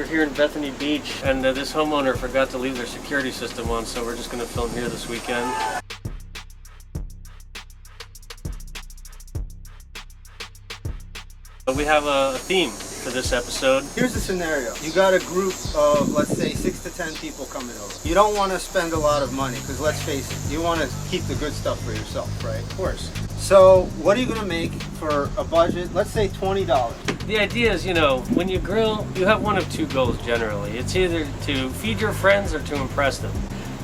here in Bethany Beach, and this homeowner forgot to leave their security system on, so we're just going to film here this weekend. We have a theme for this episode. Here's the scenario. You got a group of, let's say, 6 to 10 people coming over. You don't want to spend a lot of money because, let's face it, you want to keep the good stuff for yourself, right? Of course. So what are you going to make for a budget? Let's say $20. The idea is, you know, when you grill, you have one of two goals generally. It's either to feed your friends or to impress them.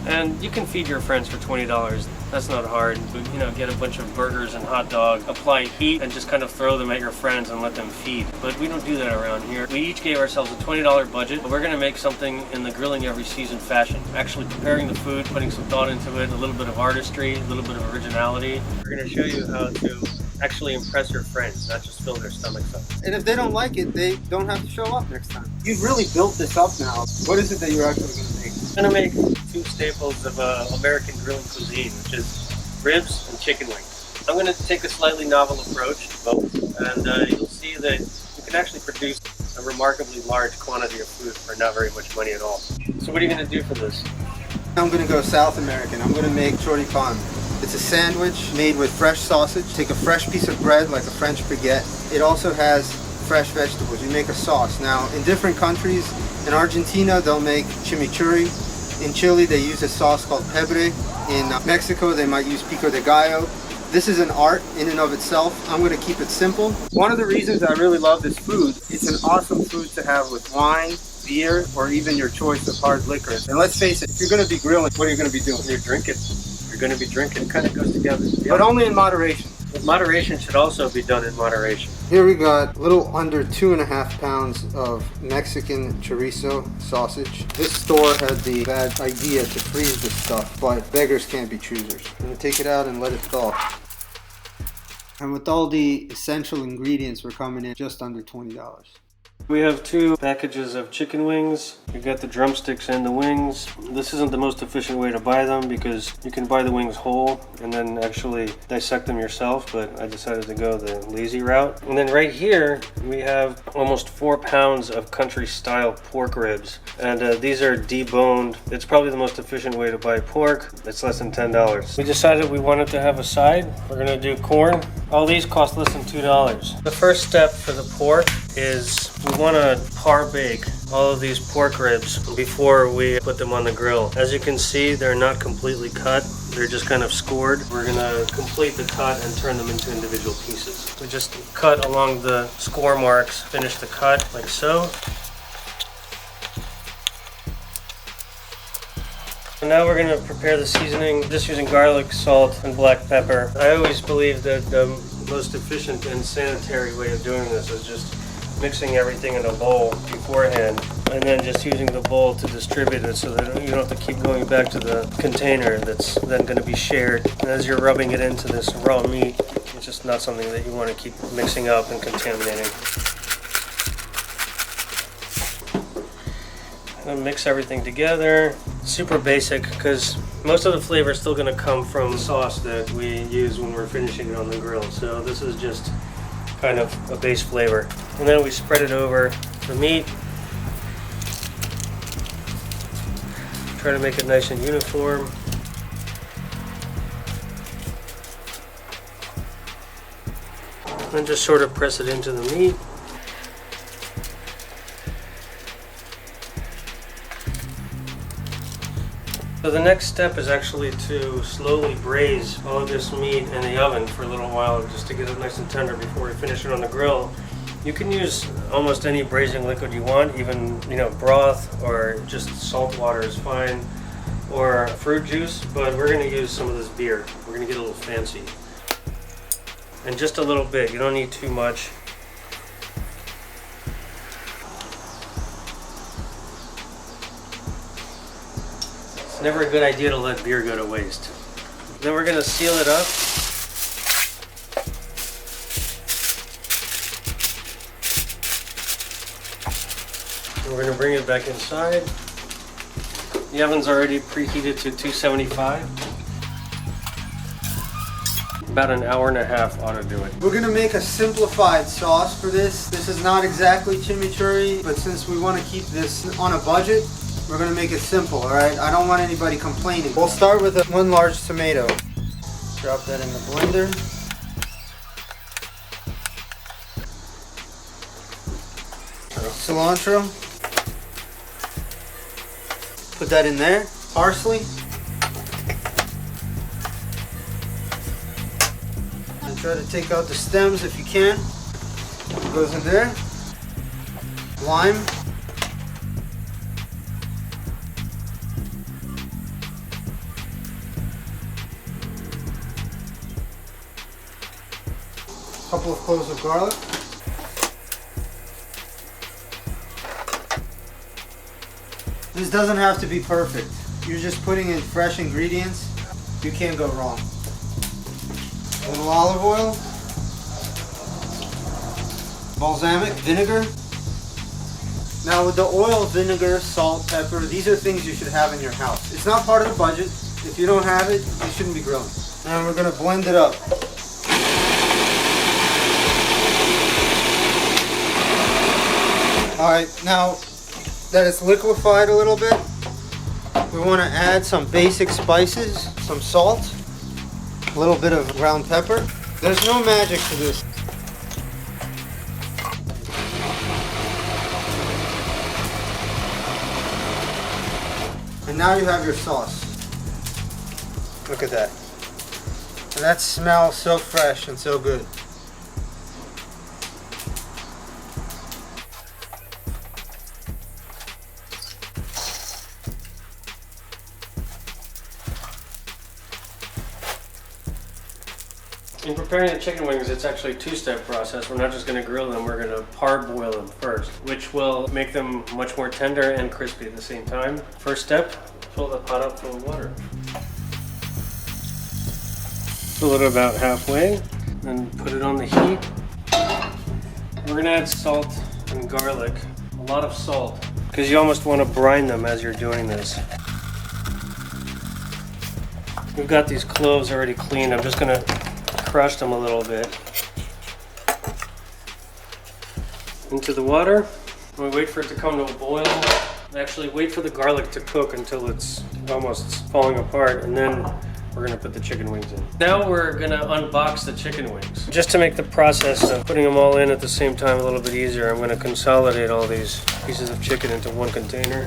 And you can feed your friends for $20. That's not hard. You know, get a bunch of burgers and hot dog, apply heat, and just kind of throw them at your friends and let them feed. But we don't do that around here. We each gave ourselves a $20 budget, but we're going to make something in the grilling every season fashion. Actually preparing the food, putting some thought into it, a little bit of artistry, a little bit of originality. We're going to show you how to actually impress your friends, not just fill their stomachs up. And if they don't like it, they don't have to show up next time. You've really built this up now. What is it that you're actually going to make? I'm going to make two staples of American grilling cuisine, which is ribs and chicken wings. I'm going to take a slightly novel approach to both, and you'll see that you can actually produce a remarkably large quantity of food for not very much money at all. So what are you going to do for this? I'm going to go South American. I'm going to make choripan. It's a sandwich made with fresh sausage. Take a fresh piece of bread like a French baguette. It also has fresh vegetables. You make a sauce. Now, in different countries, in Argentina, they'll make chimichurri. In Chile, they use a sauce called pebre. In Mexico, they might use pico de gallo. This is an art in and of itself. I'm going to keep it simple. One of the reasons I really love this food, it's an awesome food to have with wine, beer, or even your choice of hard liquors. And let's face it, if you're going to be grilling, what are you going to be doing? You're drinking. You're going to be drinking. It kind of goes together. But only in moderation. But moderation should also be done in moderation. Here we got a little under 2.5 pounds of Mexican chorizo sausage. This store had the bad idea to freeze this stuff, but beggars can't be choosers. I'm going to take it out and let it thaw. And with all the essential ingredients, we're coming in just under $20. We have two packages of chicken wings. We got the drumsticks and the wings. This isn't the most efficient way to buy them because you can buy the wings whole and then actually dissect them yourself, but I decided to go the lazy route. And then right here we have almost 4 pounds of country style pork ribs, and these are deboned. It's probably the most efficient way to buy pork. It's less than $10. We decided we wanted to have a side. We're gonna do corn. All these cost less than $2. The first step for the pork is we want to par bake all of these pork ribs before we put them on the grill. As you can see, they're not completely cut. They're just kind of scored. We're going to complete the cut and turn them into individual pieces. We just cut along the score marks, finish the cut like so. And now we're going to prepare the seasoning, just using garlic, salt, and black pepper. I always believe that the most efficient and sanitary way of doing this is just mixing everything in a bowl beforehand and then just using the bowl to distribute it so that you don't have to keep going back to the container that's then going to be shared. And as you're rubbing it into this raw meat, it's just not something that you want to keep mixing up and contaminating. And mix everything together. Super basic because most of the flavor is still going to come from the sauce that we use when we're finishing it on the grill. So this is just kind of a base flavor. And then we spread it over the meat. Try to make it nice and uniform. And just sort of press it into the meat. So the next step is actually to slowly braise all of this meat in the oven for a little while just to get it nice and tender before we finish it on the grill. You can use almost any braising liquid you want, even broth or just salt water is fine, or fruit juice, but we're going to use some of this beer. We're going to get a little fancy. And just a little bit, you don't need too much. Never a good idea to let beer go to waste. Then we're going to seal it up. And we're going to bring it back inside. The oven's already preheated to 275. About an hour and a half ought to do it. We're gonna make a simplified sauce for this. This is not exactly chimichurri, but since we want to keep this on a budget, we're gonna make it simple, all right? I don't want anybody complaining. We'll start with one large tomato. Drop that in the blender. Cilantro. Put that in there. Parsley. And try to take out the stems if you can. It goes in there. Lime. Couple of cloves of garlic. This doesn't have to be perfect. You're just putting in fresh ingredients. You can't go wrong. A little olive oil. Balsamic vinegar. Now with the oil, vinegar, salt, pepper, these are things you should have in your house. It's not part of the budget. If you don't have it, you shouldn't be grilling. And we're gonna blend it up. All right, now that it's liquefied a little bit, we want to add some basic spices, some salt, a little bit of ground pepper. There's no magic to this. And now you have your sauce. Look at that. And that smells so fresh and so good. In preparing the chicken wings, it's actually a two-step process. We're not just going to grill them, we're going to parboil them first, which will make them much more tender and crispy at the same time. First step, fill the pot up full of water. Fill it about halfway, and put it on the heat. We're going to add salt and garlic, a lot of salt, because you almost want to brine them as you're doing this. We've got these cloves already cleaned. I'm just going to crush them a little bit into the water. We wait for it to come to a boil. Actually, wait for the garlic to cook until it's almost falling apart, and then we're gonna put the chicken wings in. Now we're gonna unbox the chicken wings. Just to make the process of putting them all in at the same time a little bit easier, I'm gonna consolidate all these pieces of chicken into one container.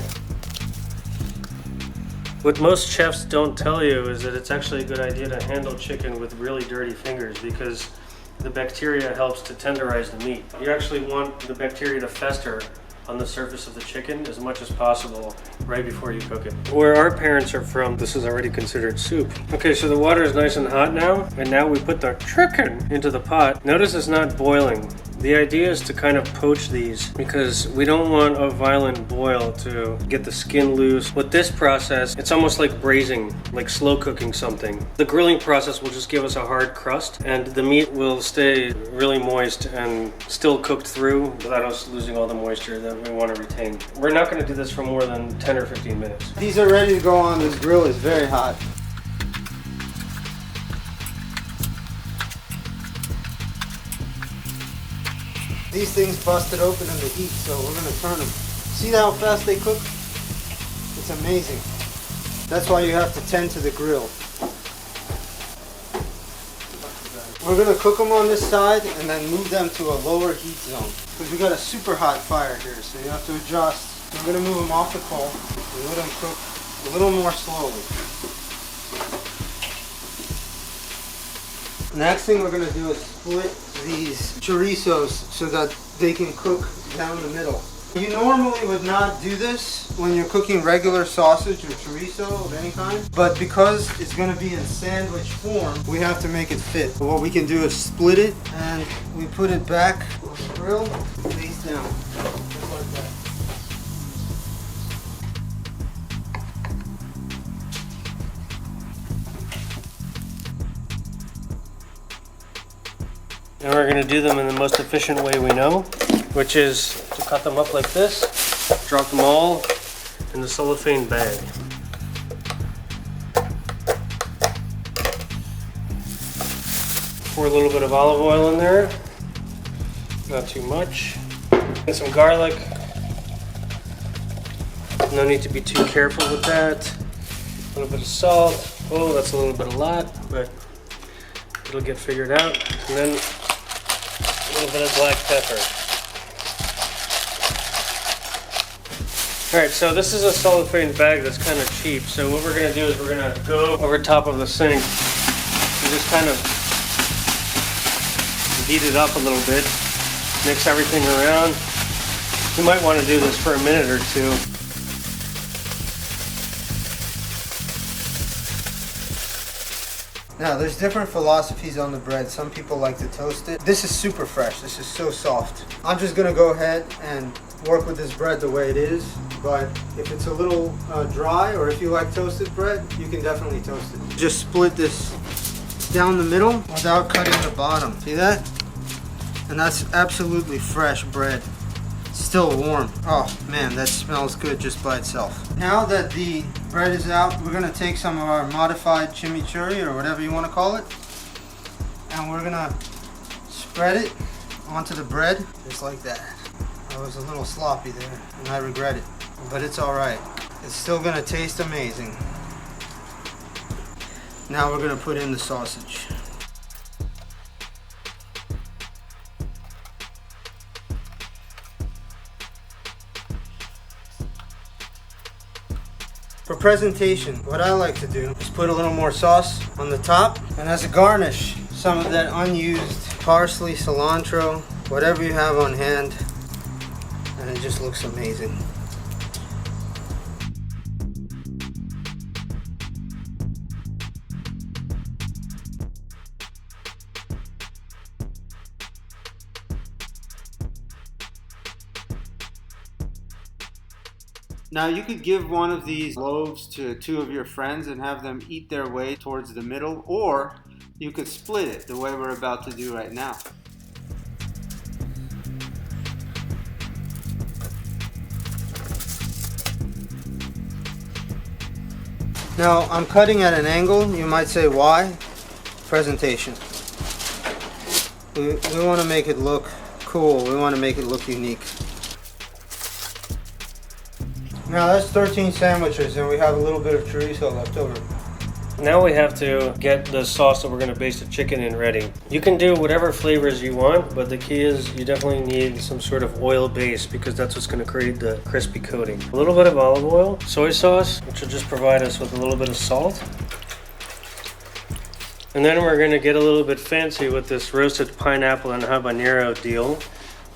What most chefs don't tell you is that it's actually a good idea to handle chicken with really dirty fingers, because the bacteria helps to tenderize the meat. You actually want the bacteria to fester on the surface of the chicken as much as possible right before you cook it. Where our parents are from, this is already considered soup. Okay, so the water is nice and hot now, and now we put the chicken into the pot. Notice it's not boiling. The idea is to kind of poach these because we don't want a violent boil to get the skin loose. With this process, it's almost like braising, like slow cooking something. The grilling process will just give us a hard crust, and the meat will stay really moist and still cooked through without us losing all the moisture that we want to retain. We're not going to do this for more than 10 or 15 minutes. These are ready to go on. This grill is very hot. These things busted open in the heat, so we're going to turn them. See how fast they cook? It's amazing. That's why you have to tend to the grill. We're going to cook them on this side and then move them to a lower heat zone. Because we got a super hot fire here, so you have to adjust. We're going to move them off the coal and let them cook a little more slowly. Next thing we're going to do is split these chorizos so that they can cook down the middle. You normally would not do this when you're cooking regular sausage or chorizo of any kind, but because it's going to be in sandwich form, we have to make it fit. So what we can do is split it and we put it back on the grill, face down, just like that. And we're going to do them in the most efficient way we know, which is to cut them up like this, drop them all in the cellophane bag. Pour a little bit of olive oil in there, not too much. And some garlic. No need to be too careful with that. A little bit of salt. Oh, that's a little bit a lot, but it'll get figured out. And then a little bit of black pepper. All right, so this is a cellophane bag that's kind of cheap. So what we're gonna do is we're gonna go over top of the sink and just kind of beat it up a little bit, mix everything around. You might want to do this for a minute or two. Now, there's different philosophies on the bread. Some people like to toast it. This is super fresh. This is so soft. I'm just gonna go ahead and work with this bread the way it is. But if it's a little dry, or if you like toasted bread, you can definitely toast it. Just split this down the middle without cutting the bottom. See that? And that's absolutely fresh bread. Still warm. Oh man, that smells good just by itself. Now that the bread is out, we're gonna take some of our modified chimichurri, or whatever you want to call it, and we're gonna spread it onto the bread just like that. I was a little sloppy there, and I regret it, but it's all right. It's still gonna taste amazing. Now we're gonna put in the sausage. For presentation, what I like to do is put a little more sauce on the top, and as a garnish, some of that unused parsley, cilantro, whatever you have on hand, and it just looks amazing. Now you could give one of these loaves to two of your friends and have them eat their way towards the middle, or you could split it the way we're about to do right now. Now I'm cutting at an angle. You might say why? Presentation. We want to make it look cool. We want to make it look unique. Now that's 13 sandwiches, and we have a little bit of chorizo left over. Now we have to get the sauce that we're going to baste the chicken in ready. You can do whatever flavors you want, but the key is you definitely need some sort of oil base, because that's what's going to create the crispy coating. A little bit of olive oil, soy sauce, which will just provide us with a little bit of salt. And then we're going to get a little bit fancy with this roasted pineapple and habanero deal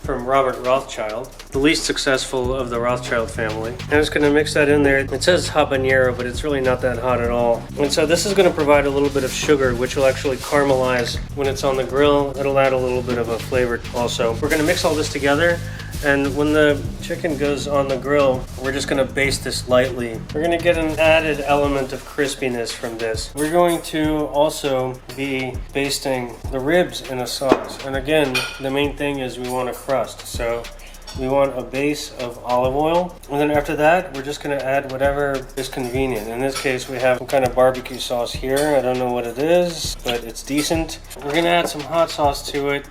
from Robert Rothschild, the least successful of the Rothschild family. I'm just going to mix that in there. It says habanero, but it's really not that hot at all. And so this is going to provide a little bit of sugar, which will actually caramelize when it's on the grill. It'll add a little bit of a flavor also. We're going to mix all this together, and when the chicken goes on the grill, we're just going to baste this lightly. We're going to get an added element of crispiness from this. We're going to also be basting the ribs in a sauce. And again, the main thing is we want a crust. So we want a base of olive oil. And then after that, we're just going to add whatever is convenient. In this case, we have some kind of barbecue sauce here. I don't know what it is, but it's decent. We're going to add some hot sauce to it.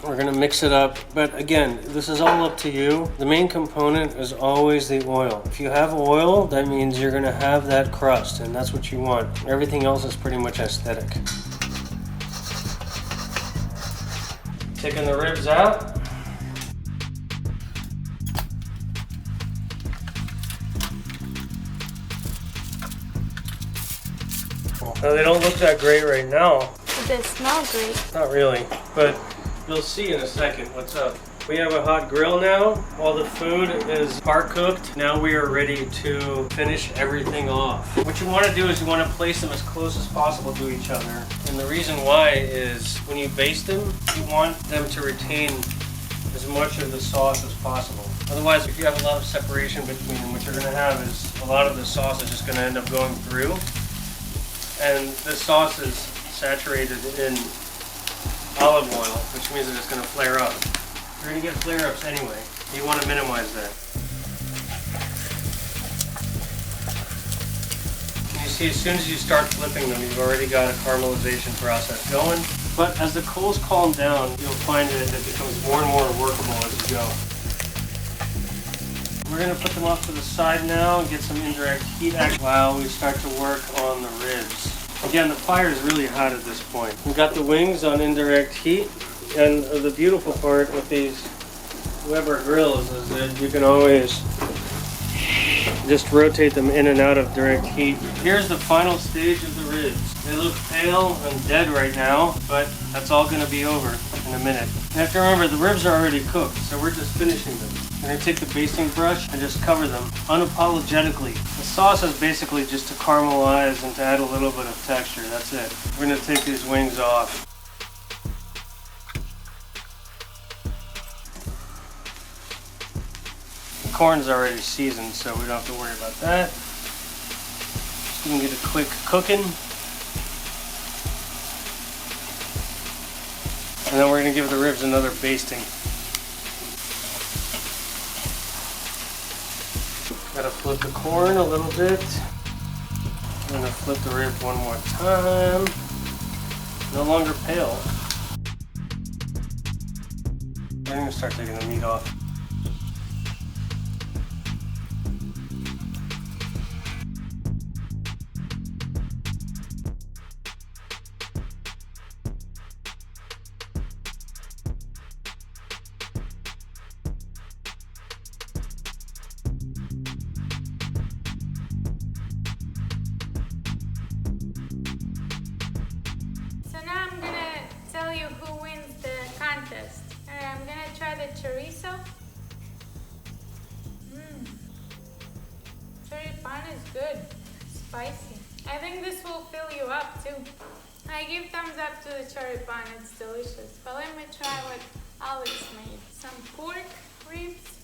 We're going to mix it up, but again, this is all up to you. The main component is always the oil. If you have oil, that means you're going to have that crust, and that's what you want. Everything else is pretty much aesthetic. Taking the ribs out. Now, they don't look that great right now. But they smell great. Not really, but you'll see in a second what's up. We have a hot grill now. All the food is par cooked. Now we are ready to finish everything off. What you want to do is you want to place them as close as possible to each other. And the reason why is when you baste them, you want them to retain as much of the sauce as possible. Otherwise, if you have a lot of separation between them, what you're going to have is a lot of the sauce is just going to end up going through. And the sauce is saturated in olive oil, which means that it's going to flare up. You're going to get flare-ups anyway. You want to minimize that. And you see, as soon as you start flipping them, you've already got a caramelization process going. But as the coals calm down, you'll find that it becomes more and more workable as you go. We're going to put them off to the side now and get some indirect heat action while we start to work on the ribs. Again, the fire is really hot at this point. We've got the wings on indirect heat, and the beautiful part with these Weber grills is that you can always just rotate them in and out of direct heat. Here's the final stage of the ribs. They look pale and dead right now, but that's all going to be over in a minute. You have to remember, the ribs are already cooked, so we're just finishing them. I'm going to take the basting brush and just cover them unapologetically. The sauce is basically just to caramelize and to add a little bit of texture. That's it. We're going to take these wings off. The corn's already seasoned, so we don't have to worry about that. Just going to get a quick cooking. And then we're going to give the ribs another basting. Gotta flip the corn a little bit. I'm gonna flip the rib one more time. No longer pale. I'm gonna start taking the meat off. Who wins the contest. Alright, I'm gonna try the chorizo. Choripan is good. Spicy. I think this will fill you up too. I give thumbs up to the choripan, it's delicious. But let me try what Alex made. Some pork ribs.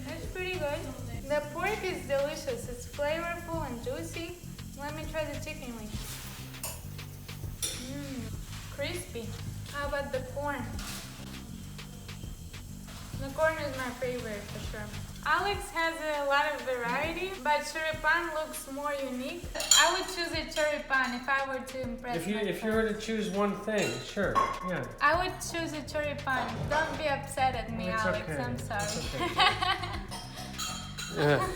That's pretty good. The pork is delicious. It's flavorful and juicy. Let me try the chicken wing. Crispy. How about the corn? The corn is my favorite for sure. Alex has a lot of variety, but choripan looks more unique. I would choose a choripan if I were to impress If you were to choose one thing, sure, yeah. I would choose a choripan. Don't be upset at me, It's Alex. okay. I'm sorry. It's okay. Yeah.